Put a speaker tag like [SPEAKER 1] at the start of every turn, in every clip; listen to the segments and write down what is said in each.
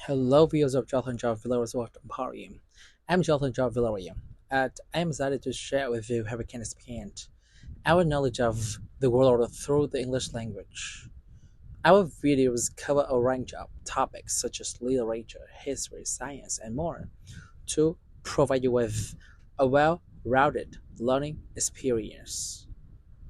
[SPEAKER 1] Hello, viewers of Jonathan John Villar's World Emporium. I'm Jonathan John Villarreal, and I'm excited to share with you how we can expand our knowledge of the world through the English language. Our videos cover a range of topics such as literature, history, science, and more to provide you with a well-rounded learning experience.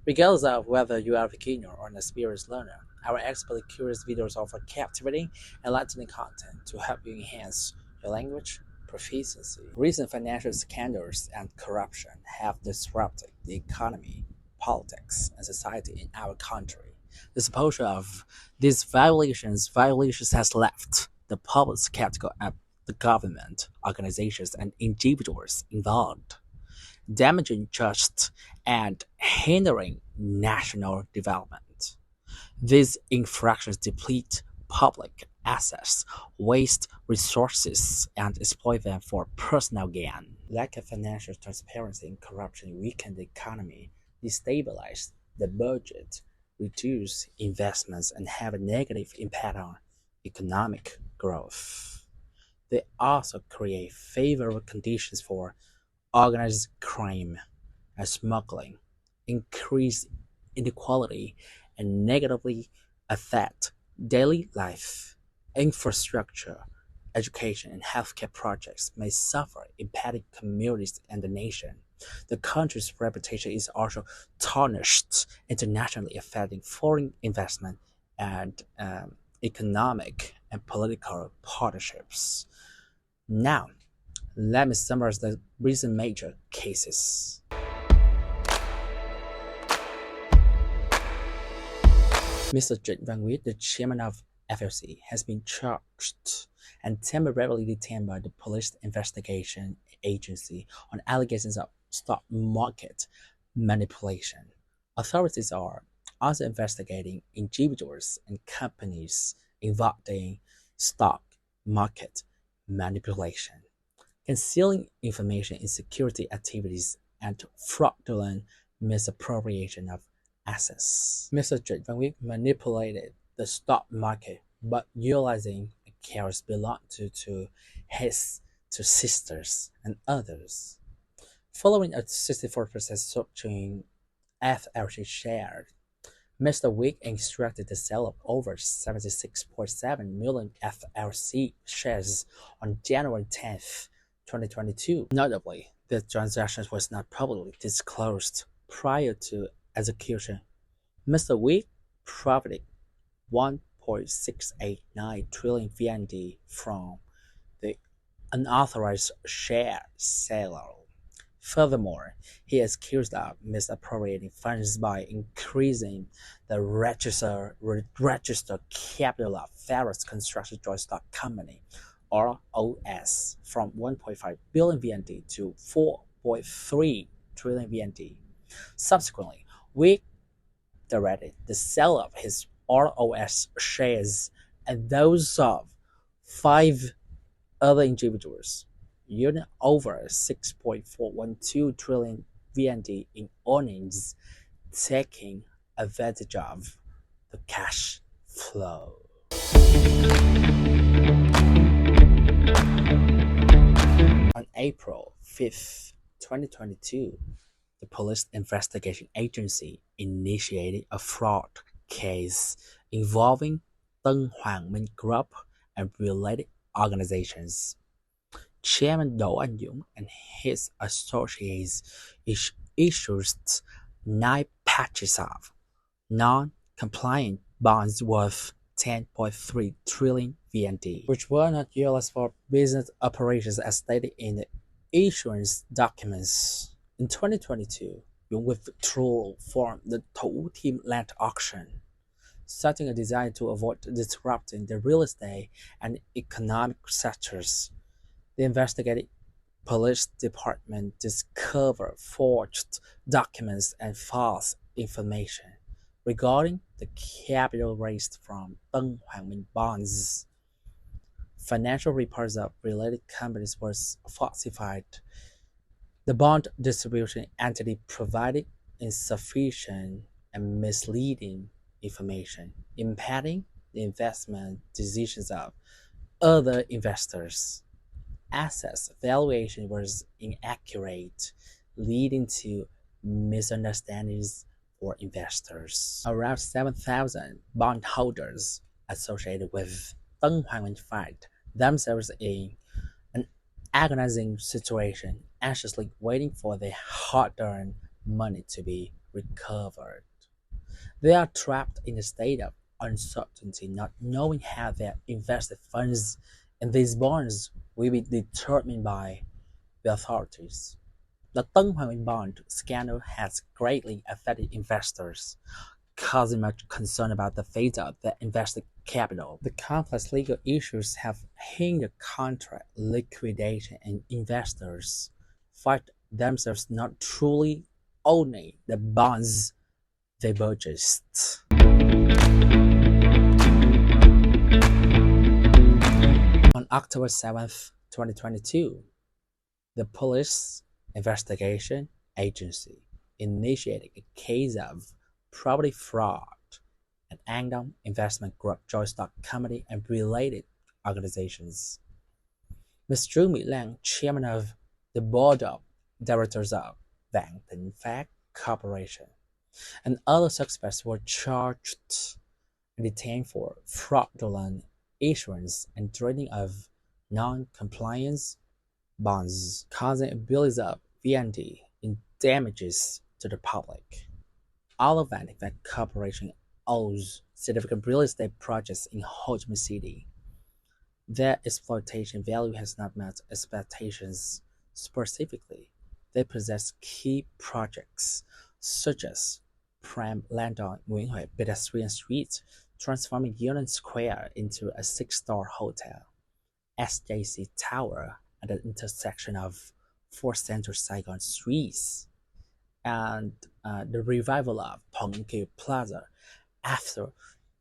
[SPEAKER 1] Regardless of whether you are a beginner or an experienced learner, our expertly curious videos offer captivating, enlightening content to help you enhance your language proficiency. Recent financial scandals and corruption have disrupted the economy, politics, and society in our country. The exposure of these violations has left the public skeptical of the government, organizations, and individuals involved, damaging trust and hindering national development. These infractions deplete public assets, waste resources, and exploit them for personal gain. Lack of financial transparency and corruption weaken the economy, destabilize the budget, reduce investments, and have a negative impact on economic growth. They also create favorable conditions for organized crime and smuggling, increase inequality, and negatively affect daily life. Infrastructure, education, and healthcare projects may suffer, impacting communities and the nation. The country's reputation is also tarnished internationally, affecting foreign investment and economic and political partnerships. Now, let me summarize the recent major cases. Mr. Trịnh Văn Quyết, the chairman of FLC, has been charged and temporarily detained by the Police Investigation Agency on allegations of stock market manipulation. Authorities are also investigating individuals and companies involved in stock market manipulation, concealing information in security activities, and fraudulent misappropriation of assets. Mr. Trịnh Văn Quyết manipulated the stock market by utilizing accounts belonging to his two sisters and others. Following a 64% structuring FLC shares, Mr. Wick instructed the sale of over 76.7 million FLC shares on January 10th, 2022. Notably, the transaction was not publicly disclosed prior to execution. Mr. Wick profited 1.689 trillion VND from the unauthorized share sale. Furthermore, he is accused of misappropriating funds by increasing the registered capital of Ferrous Construction Joint Stock Company, ROS, from 1.5 billion VND to 4.3 trillion VND. Subsequently, we directed the sale of his ROS shares and those of 5 other individuals, yielding over 6.412 trillion VND in earnings, taking advantage of the cash flow. On April 5th, 2022, the Police Investigation Agency initiated a fraud case involving Tân Hoàng Minh Group and related organizations. Chairman Đỗ Anh Dũng and his associates issued 9 patches of non-compliant bonds worth 10.3 trillion VND, which were not utilized for business operations as stated in the issuance documents. In 2022, Dũng withdrew from the Thủ Thiêm land auction, citing a desire to avoid disrupting the real estate and economic sectors. The investigative police department discovered forged documents and false information regarding the capital raised from Tân Hoàng Minh bonds. Financial reports of related companies were falsified. The bond distribution entity provided insufficient and misleading information, impacting the investment decisions of other investors. Assets valuation was inaccurate, leading to misunderstandings for investors. Around 7,000 bondholders associated with Deng Huangwen find themselves in an agonizing situation, anxiously waiting for their hard-earned money to be recovered. They are trapped in a state of uncertainty, not knowing how their invested funds in these bonds will be determined by the authorities. The Deng Huangwen bond scandal has greatly affected investors, causing much concern about the fate of their invested capital. The complex legal issues have hindered contract liquidation, and investors find themselves not truly owning the bonds they purchased. On October 7, 2022, the Police Investigation Agency initiated a case of property fraud at Angdong Investment Group Joint Stock Company and related organizations. Ms. Zhu Milang, chairman of the board of directors of Vạn Thịnh Phát Corporation, and other suspects were charged and detained for fraudulent issuance and trading of non-compliance bonds, causing a billions of VND in damages to the public. All of Vạn Thịnh Phát Corporation owns significant real estate projects in Ho Chi Minh City. Their exploitation value has not met expectations. Specifically, they possess key projects such as Prime Landon Nguyễn Huệ Pedestrian Street, transforming Union Square into a six-star hotel, SJC Tower at the intersection of four Central Saigon streets, and the revival of Phụng Kieu Plaza after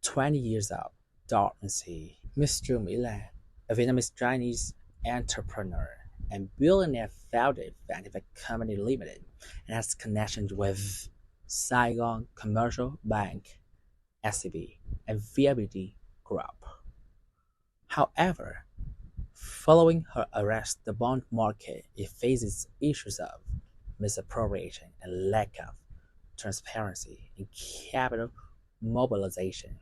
[SPEAKER 1] 20 years of dormancy. Mr. Mila, a Vietnamese Chinese entrepreneur and billionaire, founded Vạn Thịnh Phát Company Limited and has connections with Saigon Commercial Bank, SCB, and VIBD Group. However, following her arrest, the bond market faces issues of misappropriation and lack of transparency in capital mobilization.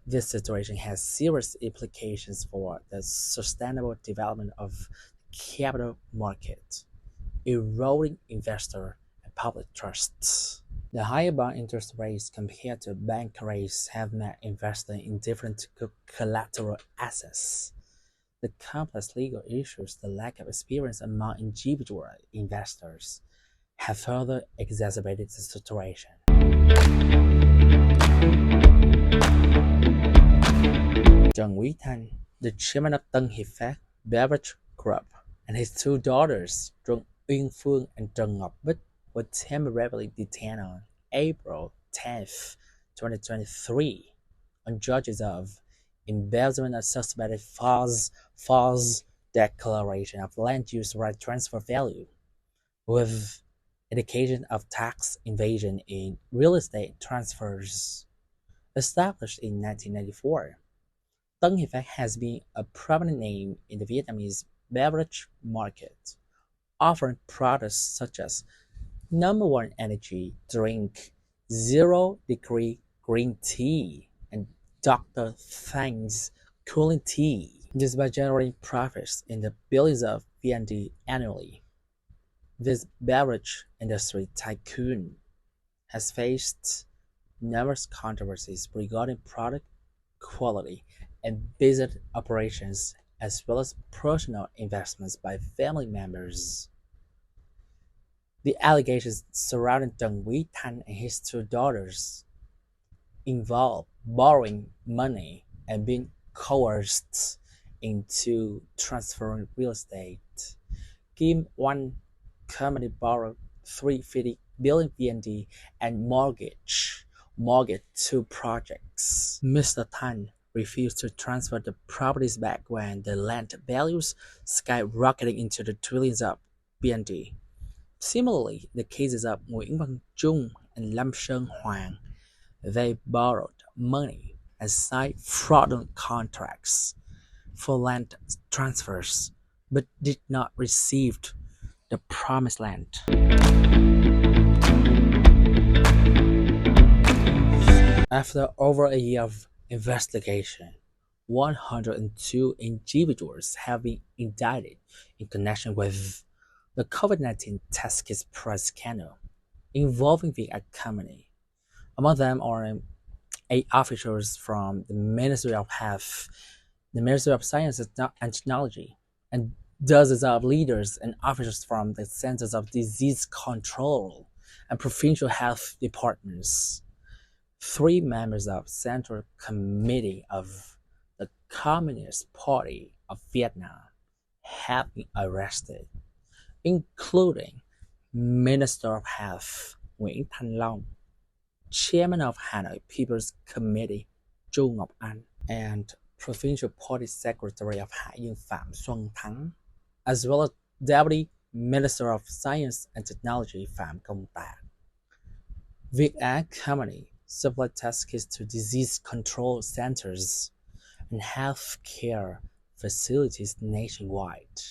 [SPEAKER 1] This situation has serious implications for the sustainable development of the capital market, eroding investor and public trust. The higher bond interest rates compared to bank rates have made investing in different collateral assets. The complex legal issues, the lack of experience among individual investors, have further exacerbated the situation. Trần Quý Thanh, the chairman of Tân Hiệp Phát Beverage Group, and his two daughters, Trần Uyên Phương and Trần Ngọc Bích, were temporarily detained on April 10, 2023, on charges of embezzlement of suspected false declaration of land use right transfer value, with indication of tax evasion in real estate transfers. Established in 1994, Tân Hiệp Phát has been a prominent name in the Vietnamese beverage market, offering products such as Number One Energy drink, Zero Degree Green Tea, and Dr. Thang's Cooling Tea. Despite generating profits in the billions of VND annually, this beverage industry tycoon has faced numerous controversies regarding product quality and business operations, as well as personal investments by family members. The allegations surrounding Trần Quý Thanh and his two daughters involve borrowing money and being coerced into transferring real estate. Kim One Company borrowed 350 billion VND and mortgage two projects. Mr. Thanh refused to transfer the properties back when the land values skyrocketed into the trillions of VND. Similarly, the cases of Nguyễn Văn Trung and Lâm Sơn Hoàng, they borrowed money and signed fraudulent contracts, for land transfers, but did not receive the promised land. After over a year of investigation, 102 individuals have been indicted in connection with the COVID-19 test kit price scandal involving the company. Among them are 8 officials from the Ministry of Health, the Ministry of Science and Technology, and dozens of leaders and officials from the Centers of Disease Control and provincial health departments. 3 members of Central Committee of the Communist Party of Vietnam have been arrested, including Minister of Health Nguyễn Thanh Long, Chairman of Hanoi People's Committee Chu Ngọc Anh, and Provincial Party Secretary of Hải Dương Phạm Xuân Thắng, as well as Deputy Minister of Science and Technology Phạm Công Tạc. Việt Á Company supplied test kits to disease control centers and healthcare facilities nationwide,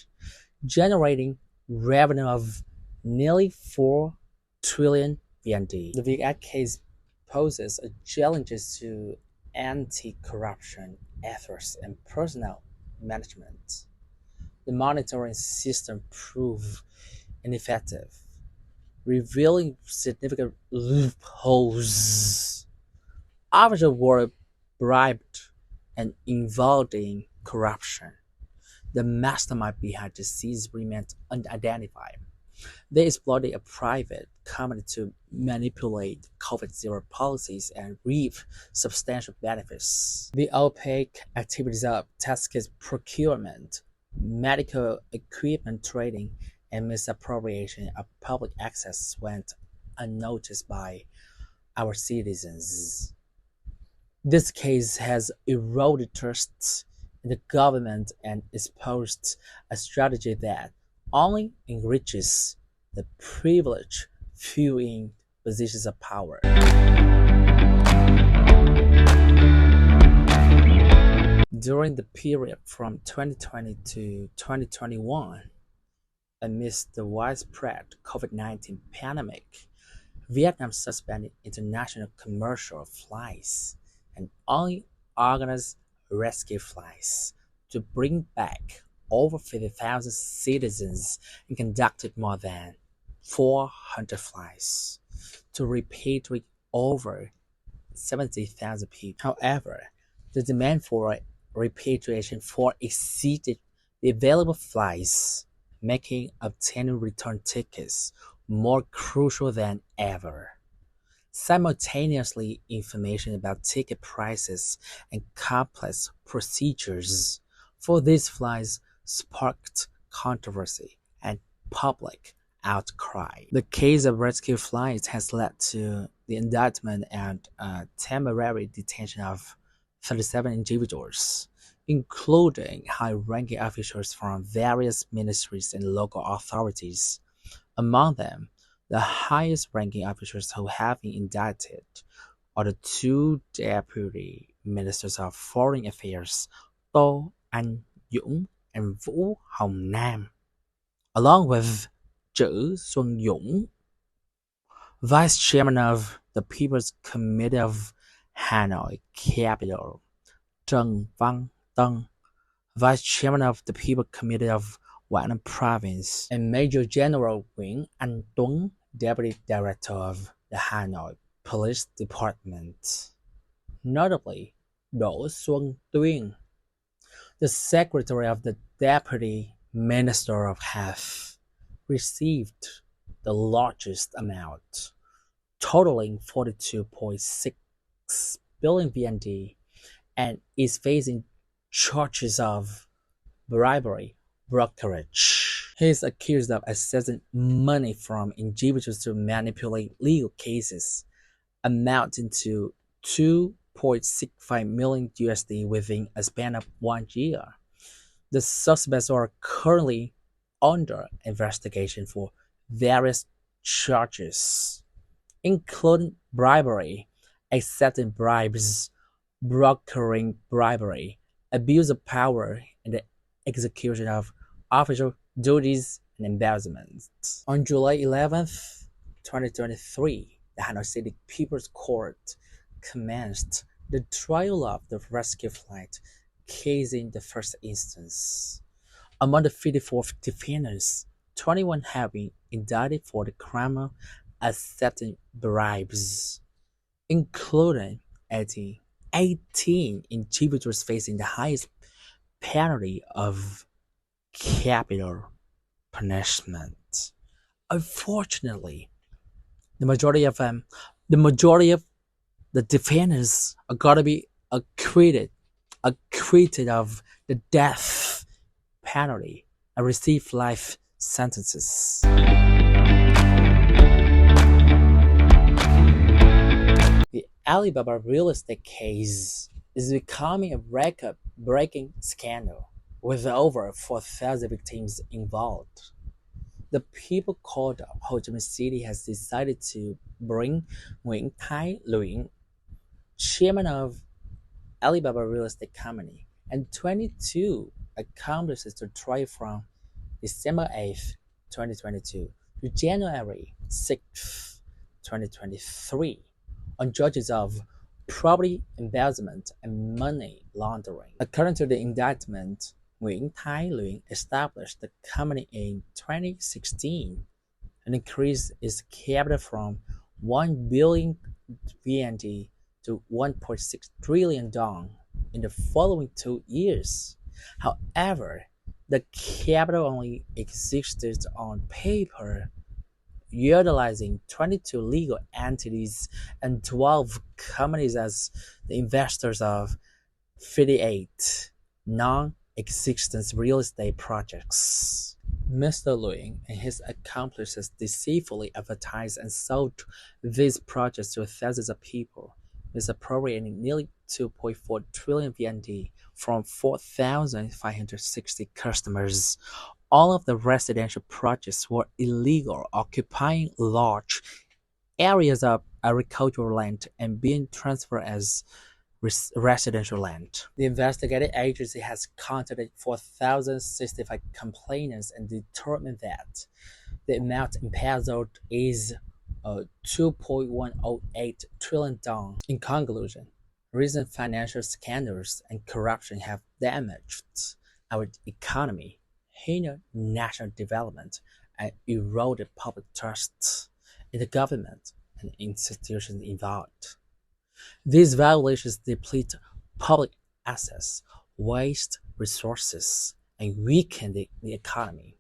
[SPEAKER 1] generating revenue of nearly 4 trillion VND. The Việt Á case poses a challenges to anti-corruption efforts and personnel management. The monitoring system proved ineffective, revealing significant loopholes. Officers were bribed and involved in corruption. The mastermind behind the scenes remained unidentified. They exploited a private company to manipulate COVID-0 policies and reap substantial benefits. The opaque activities of test kit procurement, medical equipment trading, and misappropriation of public access went unnoticed by our citizens. This case has eroded trust in the government and exposed a strategy that only enriches the privileged few in positions of power. During the period from 2020 to 2021, amidst the widespread COVID-19 pandemic, Vietnam suspended international commercial flights and only organized rescue flights to bring back over 50,000 citizens and conducted more than 400 flights to repatriate over 70,000 people. However, the demand for repatriation far exceeded the available flights, making obtaining return tickets more crucial than ever. Simultaneously, information about ticket prices and complex procedures for these flights sparked controversy and public outcry. The case of rescue flights has led to the indictment and temporary detention of 37 individuals, including high-ranking officials from various ministries and local authorities. Among them, the highest-ranking officials who have been indicted are the 2 deputy ministers of foreign affairs, Tô Anh Dũng and Vũ Hồng Nam, along with Chữ Xuân Dũng, vice chairman of the People's Committee of Hanoi Capital, Trần Văn Tân, vice chairman of the People's Committee of Quảng Nam Province, and Major General Nguyễn Anh Tuấn, deputy director of the Hanoi Police Department. Notably, Đỗ Xuân Tuyên, the secretary of the Deputy Minister of Health, received the largest amount, totaling 42.6 billion VND, and is facing charges of bribery brokerage. He is accused of accessing money from individuals to manipulate legal cases, amounting to 2.65 million USD within a span of 1 year. The suspects are currently under investigation for various charges, including bribery, accepting bribes, brokering bribery, abuse of power, execution of official duties and embezzlements. On July 11th, 2023, the Hanoi City People's Court commenced the trial of the rescue flight case in the first instance. Among the 54 defendants, 21 have been indicted for the crime of accepting bribes, including 18 individuals facing the highest penalty of capital punishment. Unfortunately, the majority of them, the majority of the defendants are gonna be acquitted of the death penalty and receive life sentences. The Alibaba real estate case is becoming a record-breaking scandal with over 4,000 victims involved. The people called Ho Chi Minh City has decided to bring Nguyen Thai Luyen, chairman of Alibaba Real Estate Company, and 22 accomplices to trial from December 8th, 2022 to January 6th, 2023 on charges of property embezzlement and money laundering. According to the indictment, Nguyen Thai Luyen established the company in 2016 and increased its capital from 1 billion VND to 1.6 trillion dong in the following 2 years. However, the capital only existed on paper, utilizing 22 legal entities and 12 companies as the investors of 58 non-existent real estate projects. Mr. Luyen and his accomplices deceitfully advertised and sold these projects to thousands of people, misappropriating nearly 2.4 trillion VND from 4,560 customers. All of the residential projects were illegal, occupying large areas of agricultural land and being transferred as residential land. The investigating agency has contacted 4,065 complainants and determined that the amount embezzled is 2.108 trillion dong. In conclusion, recent financial scandals and corruption have damaged our economy, hindered national development, and eroded public trust in the government and institutions involved. These violations deplete public assets, waste resources, and weaken the economy,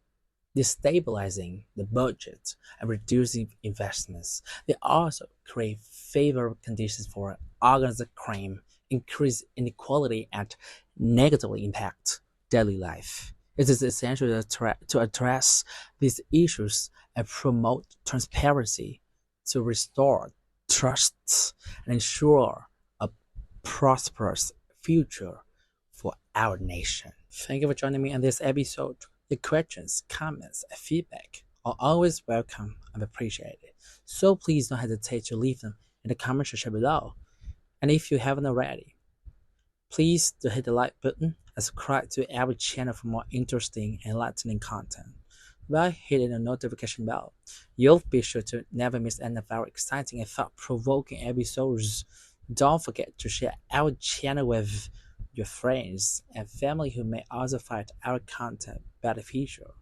[SPEAKER 1] destabilizing the budget and reducing investments. They also create favorable conditions for organized crime, increase inequality, and negatively impact daily life. It is essential to address these issues and promote transparency to restore trust and ensure a prosperous future for our nation. Thank you for joining me on this episode. Your questions, comments, and feedback are always welcome and appreciated. So please don't hesitate to leave them in the comment section below. And if you haven't already, please do hit the like button and subscribe to our channel for more interesting and enlightening content. By hitting the notification bell, you'll be sure to never miss any of our exciting and thought-provoking episodes. Don't forget to share our channel with your friends and family who may also find our content beneficial.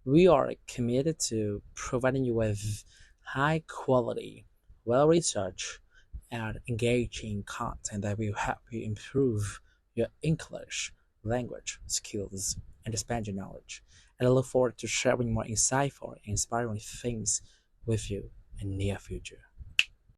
[SPEAKER 1] We are committed to providing you with high quality, well-researched, and engaging content that will help you improve your English language skills and expand your knowledge. And I look forward to sharing more insightful and inspiring things with you in the near future.